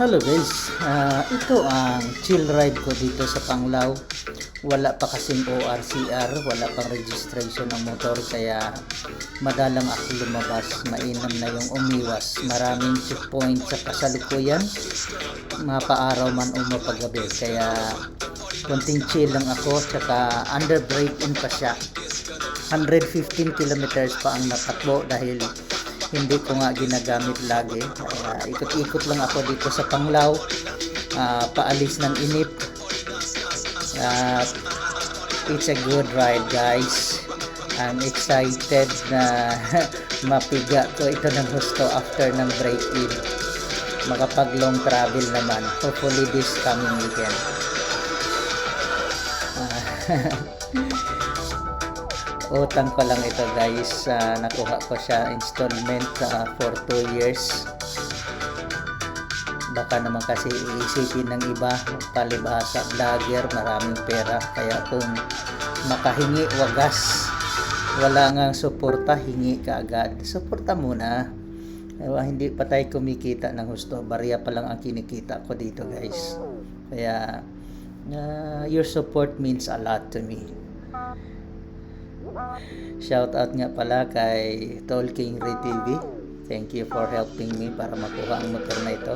Hello guys, ito ang chill ride ko dito sa Panglao. Wala pa kasing ORCR, wala pang registration ng motor kaya madalang ako lumabas. Mainam na yung umiwas. Maraming checkpoint sa kasalukuyan, mapaaraw man o mapagabi. Kaya konting chill lang ako, tsaka under brake in pa siya. 115 kilometers pa ang natakbo dahil hindi ko nga ginagamit lagi. Ikot-ikot lang ako dito sa Panglao, paalis ng init. It's a good ride guys. I'm excited na mapiga ko ito ng gusto after ng break-in. Makapag long travel naman. Hopefully this coming weekend. Utang ko lang ito guys, nakuha ko siya installment for 2 years. Baka naman kasi iisipin ng iba, palibhasa, vlogger, maraming pera, kaya kung makahingi wagas, wala ngang suporta, hingi ka agad. Suporta muna. Hindi pa tayo kumikita ng gusto, barya pa lang ang kinikita ko dito guys. Kaya your support means a lot to me. Shout out nga pala kay Talking Ray TV. Thank you for helping me para makuha ang motor na ito.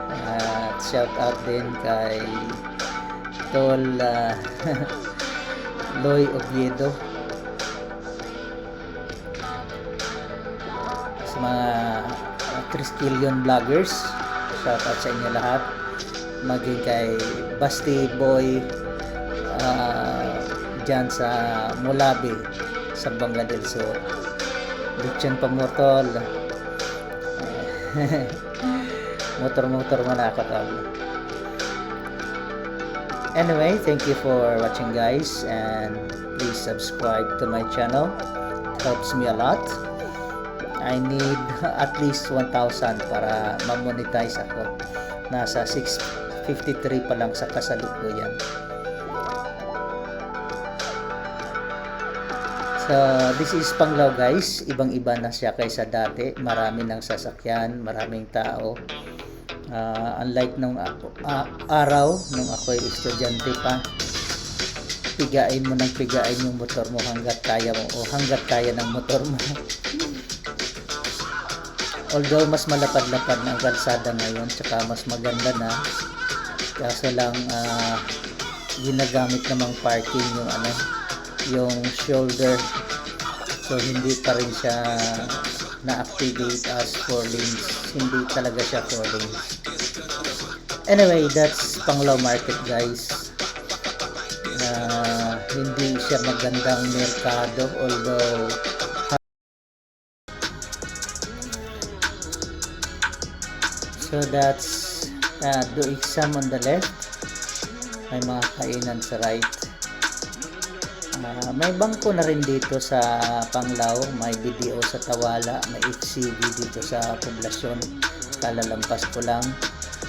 At shout out din kay Tol Loy Oviedo, sa mga Triskelion vloggers. Shout out sa inyo lahat. Maging kay Basti Boy dyan sa Mulabi, sa Banga del Sur. Lutyan Pamortol. Motor-motor man ako tol. Anyway, thank you for watching guys, and please subscribe to my channel. It helps me a lot. I need at least 1,000 para ma-monetize ako. Nasa 653 pa lang sa kasalukuyan. So, this is Panglao guys. Ibang-iba na siya kaysa dati. Marami ng sasakyan, maraming tao. Unlike nung araw, nung ako'y estudyante pa, pigain mo ng pigain yung motor mo hanggat kaya mo o hanggat kaya ng motor mo. Although mas malapad-lapad na ang kalsada ngayon, tsaka mas maganda na, kaso lang ginagamit namang parking yung shoulder, so hindi pa rin siya na-activate as 4 lanes. Hindi talaga siya 4 lanes. Anyway, that's Panglao Market guys. Hindi siya magandang merkado, although so that's Do Exam on the left. May mga kainan sa right. May bangko na rin dito sa Panglao, may BDO sa Tawala, may HCV dito sa poblasyon, kalalampas ko lang.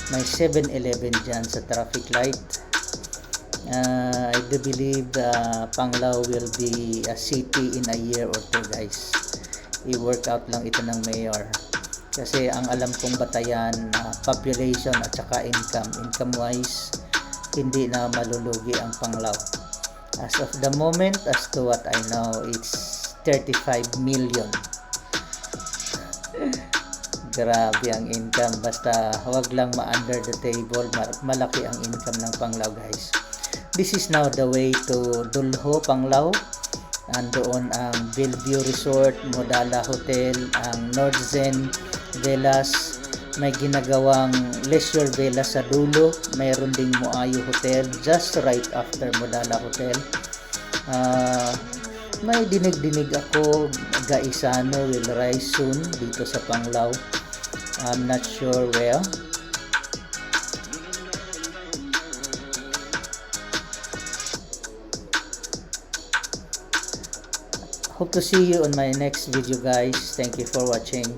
May 7-Eleven dyan sa traffic light. I do believe Panglao will be a city in a year or 2 guys. I-work out lang ito ng mayor. Kasi ang alam kong batayan, population at saka income wise, hindi na malulugi ang Panglao. As of the moment, as to what I know, it's 35 million. Grabe ang income. Basta wag lang ma-under the table. Malaki ang income ng Panglao guys. This is now the way to Dulho, Panglao. Andoon ang Bellevue Resort, Modala Hotel, ang Nordzen Villas. May ginagawang leisure villa sa dulo. Mayroon ding Moayo Hotel just right after Modala Hotel. May dinig-dinig ako Gaisano will rise soon dito sa Panglao. I'm not sure where. Hope to see you on my next video guys. Thank you for watching.